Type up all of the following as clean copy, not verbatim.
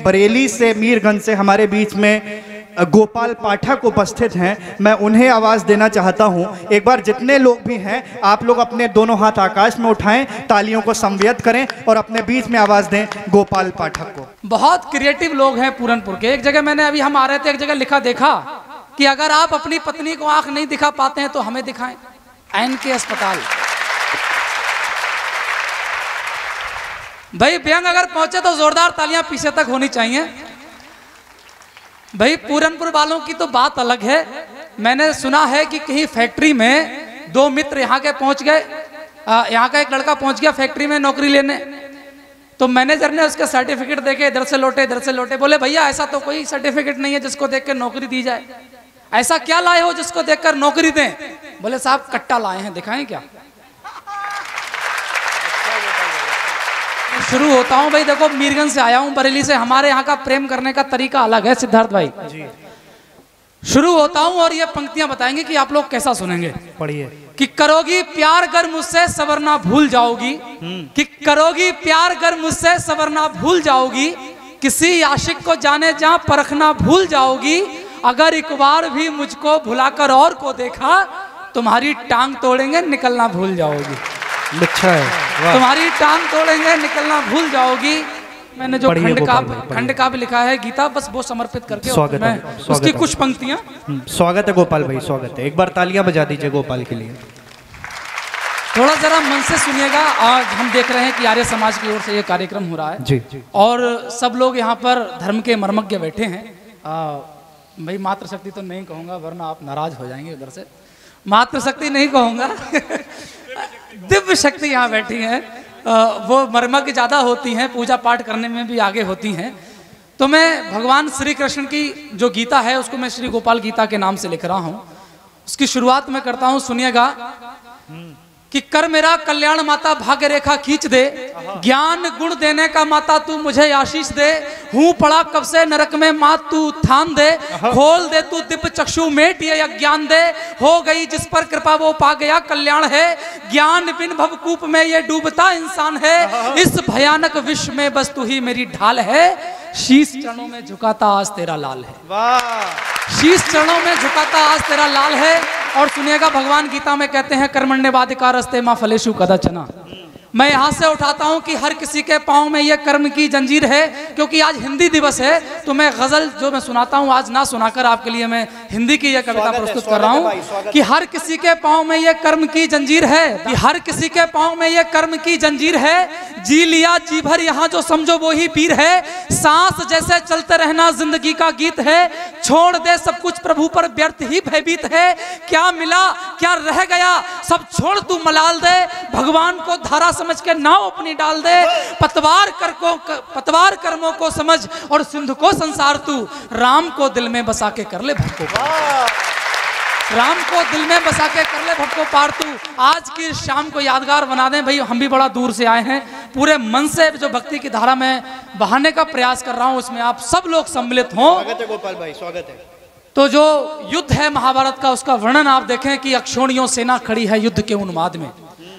बरेली से, मीरगंज से हमारे बीच में गोपाल पाठक उपस्थित हैं। मैं उन्हें आवाज़ देना चाहता हूं। एक बार जितने लोग भी हैं आप लोग अपने दोनों हाथ आकाश में उठाएं, तालियों को संव्यक्त करें और अपने बीच में आवाज़ दें गोपाल पाठक को। बहुत क्रिएटिव लोग हैं पूरनपुर के। एक जगह मैंने अभी हम आ रहे थे, एक जगह लिखा देखा कि अगर आप अपनी पत्नी को आंख नहीं दिखा पाते हैं तो हमें दिखाएं। ऐन के अस्पताल भाई व्यंग अगर पहुंचे तो जोरदार तालियां पीछे तक होनी चाहिए। भाई पूरनपुर वालों की तो बात अलग है। मैंने सुना है कि कहीं फैक्ट्री में दो मित्र यहाँ के पहुंच गए, यहाँ का एक लड़का पहुंच गया फैक्ट्री में नौकरी लेने। तो मैनेजर ने उसके सर्टिफिकेट देके इधर से लौटे, बोले भैया ऐसा तो कोई सर्टिफिकेट नहीं है जिसको देख कर नौकरी दी जाए। ऐसा क्या लाए हो जिसको देखकर नौकरी दें? बोले साहब कट्टा लाए हैं, दिखाएं क्या? शुरू होता हूं भाई। देखो मीरगंज से आया हूं, बरेली से। हमारे यहाँ का प्रेम करने का तरीका अलग है सिद्धार्थ भाई जी। शुरू होता हूं और ये पंक्तियां बताएंगे कि आप लोग कैसा सुनेंगे। पढ़िए। कि करोगी प्यार कर मुझसे सवरना भूल जाओगी, कि करोगी प्यार कर मुझसे सवरना भूल जाओगी, किसी आशिक को जाने जहां परखना भूल जाओगी, अगर एक बार भी मुझको भुलाकर और को देखा तुम्हारी टांग तोड़ेंगे निकलना भूल जाओगी। अच्छा है, तुम्हारी टांग तोड़ेंगे निकलना भूल जाओगी। मैंने जो खंड काव्य लिखा है गीता, बस वो समर्पित करके स्वागत है, उसकी कुछ पंक्तियां। स्वागत है गोपाल भाई, स्वागत है। एक बार तालियां बजा दीजिए गोपाल के लिए। थोड़ा जरा मन से सुनिएगा। आज हम देख रहे हैं कि आर्य समाज की ओर से ये कार्यक्रम हो रहा है जी। और सब लोग यहाँ पर धर्म के मर्मज्ञ बैठे हैं। भाई मातृशक्ति तो नहीं कहूँगा वरना आप नाराज हो जाएंगे। उधर से मातृशक्ति नहीं कहूँगा दिव्य शक्ति यहाँ बैठी हैं। वो मर्मज्ञ ज़्यादा होती हैं, पूजा पाठ करने में भी आगे होती हैं। तो मैं भगवान श्री कृष्ण की जो गीता है उसको मैं श्री गोपाल गीता के नाम से लिख रहा हूँ। उसकी शुरुआत में करता हूँ, सुनिएगा। कि कर मेरा कल्याण माता भाग्य रेखा खींच दे, ज्ञान गुण देने का माता तू मुझे आशीष दे, हूँ पड़ा कब से नरक में माँ तू उत्थान दे, खोल दे तू दिव्य चक्षु मेट ये अज्ञान दे, हो गई जिस पर कृपा वो पा गया कल्याण है, ज्ञान बिन भवकूप में ये डूबता इंसान है, इस भयानक विश्व में बस तू ही मेरी ढाल है, शीश चरणों में झुकाता आज तेरा लाल है। शीश चरणों में झुकाता आज तेरा लाल है। और सुनिएगा भगवान गीता में कहते हैं कर्मण्येवाधिकारस्ते मा फलेषु कदाचन। मैं यहाँ से उठाता हूँ कि हर किसी के पाँव में ये कर्म की जंजीर है। क्योंकि आज हिंदी दिवस है तो मैं गजल जो मैं सुनाता हूँ आज ना सुनाकर आपके लिए मैं हिंदी की यह कविता प्रस्तुत कर रहा हूँ। कि हर किसी के पाँव में ये कर्म की जंजीर है, कि हर किसी के पाँव में ये कर्म की जंजीर है, जी लिया जी भर यहाँ जो समझो वो ही पीर है, सांस जैसे चलते रहना जिंदगी का गीत है, छोड़ दे सब कुछ प्रभु पर व्यर्थ ही भयभीत है, क्या मिला क्या रह गया सब छोड़ तू मलाल दे, भगवान को धारा समझ के नाव अपनी डाल दे, पतवार कर्मों को समझ और सिंधु को संसार तू, राम को दिल में बसा के कर ले भक्तों पार, राम को दिल में बसा के कर ले भक्तों पार तू। आज की शाम को यादगार बना दें भाई। हम भी बड़ा दूर से आए हैं, पूरे मन से जो भक्ति की धारा में बहाने का प्रयास कर रहा हूं उसमें आप सब लोग सम्मिलित हों। स्वागत है गोपाल भाई, स्वागत है। तो जो युद्ध है महाभारत का उसका वर्णन आप देखें कि अक्षोणियों सेना खड़ी है युद्ध के उन्माद में।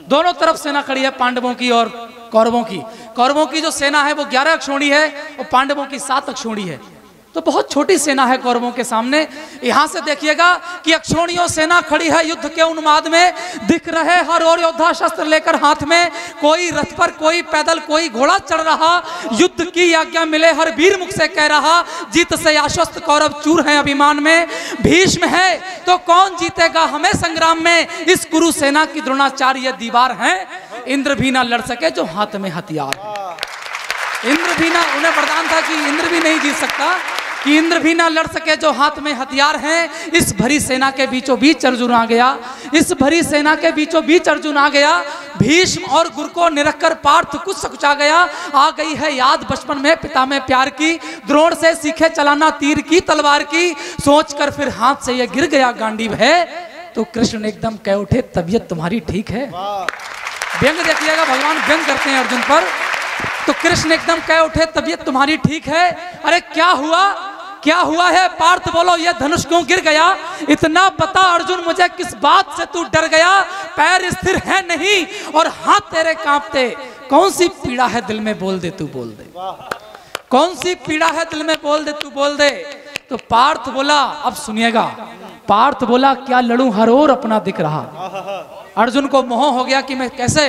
दोनों तरफ सेना खड़ी है, पांडवों की और कौरवों की। कौरवों की जो सेना है वो 11 अक्षोणी है और पांडवों की 7 अक्षोणी है। तो बहुत छोटी सेना है कौरवों के सामने। यहां से देखिएगा कि अक्षोणियों सेना खड़ी है युद्ध के उन्माद में, दिख रहे हर और योद्धा शस्त्र लेकर हाथ में, कोई रथ पर कोई पैदल कोई घोड़ा चढ़ रहा, युद्ध की आज्ञा मिले हर वीर मुख से कह रहा, जीत से आश्वस्त कौरव चूर हैं अभिमान में, भीष्म है तो कौन जीतेगा हमें संग्राम में, इस कुरु सेना की द्रोणाचार्य दीवार है, इंद्र भी ना लड़ सके जो हाथ में हथियार है। इंद्र भी ना, उन्हें वरदान था कि इंद्र भी नहीं जीत सकता, कि इंद्र भी ना लड़ सके जो हाथ में हथियार हैं। इस भरी सेना के बीचों बीच अर्जुन आ गया, इस भरी सेना के बीचों बीच अर्जुन आ गया, भीष्म और गुरु को निरख कर पार्थ कुछ सकुचा गया, आ गई है याद बचपन में पिता में प्यार की, द्रोण से सीखे चलाना तीर की तलवार की, सोचकर फिर हाथ से ये गिर गया गांडीव है, तो कृष्ण एकदम कह उठे तबीयत तुम्हारी ठीक है। व्यंग देखिएगा, भगवान व्यंग करते हैं अर्जुन पर। तो कृष्ण एकदम कह उठे तबीयत तुम्हारी ठीक है। अरे क्या हुआ है पार्थ, बोलो ये धनुष क्यों गिर गया, इतना बता अर्जुन मुझे किस बात से तू डर गया, पैर स्थिर है नहीं और हाथ तेरे कांपते, कौन सी पीड़ा है दिल में बोल दे तू बोल दे। कौन सी पीड़ा है दिल में बोल दे तू बोल दे। तो पार्थ बोला, अब सुनिएगा, पार्थ बोला क्या लड़ूं हर ओर अपना दिख रहा। अर्जुन को मोह हो गया कि मैं कैसे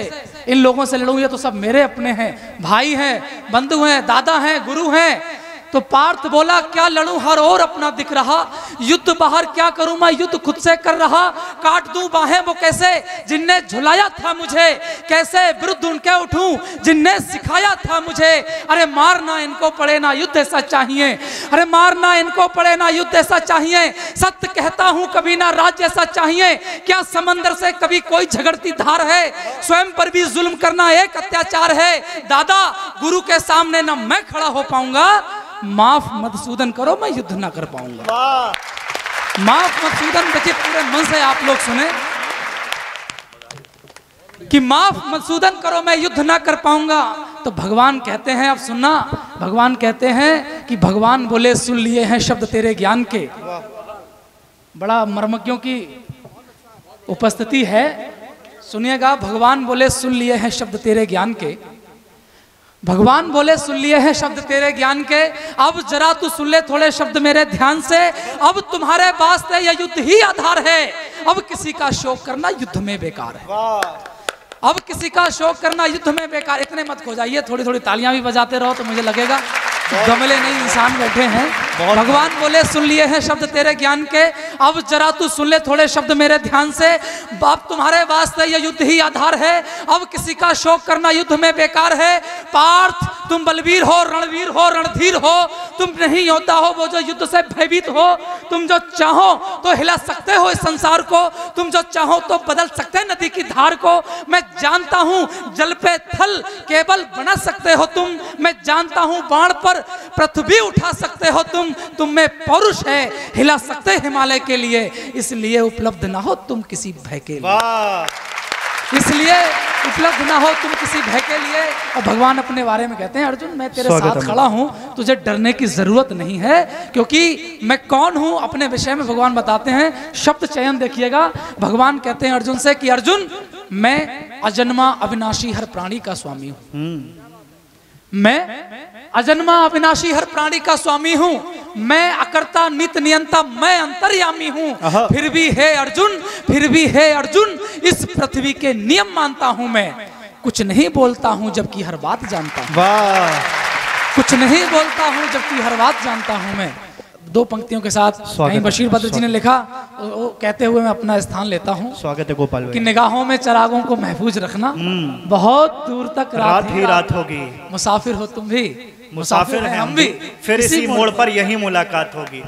इन लोगों से लड़ूं, ये तो सब मेरे अपने हैं, भाई हैं, बंधु हैं, दादा हैं, गुरु हैं। तो पार्थ बोला क्या लड़ूं हर ओर अपना दिख रहा, युद्ध बाहर क्या करूं मैं युद्ध खुद से कर रहा। काट दूं बाहें वो कैसे जिनने झुलाया था मुझे, कैसे विरुद्ध उनके उठूं जिनने सिखाया था मुझे। अरे मारना इनको पड़े ना युद्ध ऐसा चाहिए, अरे मारना इनको पड़े ना युद्ध ऐसा चाहिए। सत्य कहता हूं कभी ना राज्य ऐसा चाहिए, क्या समंदर से कभी कोई झगड़ती धार है। स्वयं पर भी जुल्म करना एक अत्याचार है, दादा गुरु के सामने ना मैं खड़ा हो पाऊंगा। माफ मधुसूदन करो मैं युद्ध ना कर पाऊंगा। माफ मधुसूदन बचे पूरे मन से आप लोग सुने कि माफ मधुसूदन करो मैं युद्ध ना कर पाऊंगा। तो भगवान कहते हैं, अब सुनना, भगवान कहते हैं कि भगवान बोले सुन लिए हैं शब्द तेरे ज्ञान के। बड़ा मर्मज्ञों की उपस्थिति है, सुनिएगा। भगवान बोले सुन लिए हैं शब्द तेरे ज्ञान के, भगवान बोले सुन लिए हैं शब्द तेरे ज्ञान के। अब जरा तू सुन ले थोड़े शब्द मेरे ध्यान से, अब तुम्हारे वास्ते यह युद्ध ही आधार है। अब किसी का शोक करना युद्ध में बेकार है, अब किसी का शोक करना युद्ध में बेकार। इतने मत खो जाइए, थोड़ी थोड़ी तालियां भी बजाते रहो तो मुझे लगेगा गमले नहीं इंसान बैठे हैं। भगवान बोले सुन लिए हैं शब्द तेरे ज्ञान के, अब जरा तू सुन ले थोड़े शब्द मेरे ध्यान से। अब तुम्हारे वास्ते यह युद्ध ही आधार है, अब किसी का शोक करना युद्ध में बेकार है। पार्थ तुम बलवीर हो, रणवीर हो, रणधीर हो, तुम नहीं होता हो वो जो युद्ध से भयभीत हो। तुम जो चाहो तो हिला सकते हो इस संसार को, तुम जो चाहो तो बदल सकते नदी की धार को। मैं जानता हूं जल पे थल केवल बना सकते हो तुम, मैं जानता हूं बाण पर पृथ्वी उठा सकते हो तुम में पौरुष है, हिला सकते हिमालय के लिए, इसलिए उपलब्ध ना हो तुम किसी भय के लिए, इसलिए उपलब्ध ना हो तुम किसी भय के लिए। और भगवान अपने बारे में कहते हैं अर्जुन मैं तेरे साथ खड़ा हूं, तुझे डरने की जरूरत नहीं है, क्योंकि मैं कौन हूं अपने विषय में भगवान बताते हैं। शब्द चयन देखिएगा, भगवान कहते हैं अर्जुन से कि अर्जुन मैं अजन्मा अविनाशी हर प्राणी का स्वामी हूं, मैं अजन्मा अविनाशी हर प्राणी का स्वामी हूं, मैं अकर्ता नित नियंता मैं अंतर्यामी हूं। फिर भी है अर्जुन, फिर भी है अर्जुन, इस पृथ्वी के नियम मानता हूं मैं, कुछ नहीं बोलता हूं जबकि हर बात जानता हूं, कुछ नहीं बोलता हूं जबकि हर बात जानता हूं मैं। दो पंक्तियों के साथ कहीं बशीर बद्र जी ने लिखा, वो कहते हुए मैं अपना स्थान लेता हूँ। स्वागत है गोपाल कि निगाहों में चरागों को महफूज रखना, बहुत दूर तक रात ही रात होगी, मुसाफिर हो तुम भी, मुसाफिर हैं हम भी, फिर इसी मोड़ पर यही मुलाकात होगी।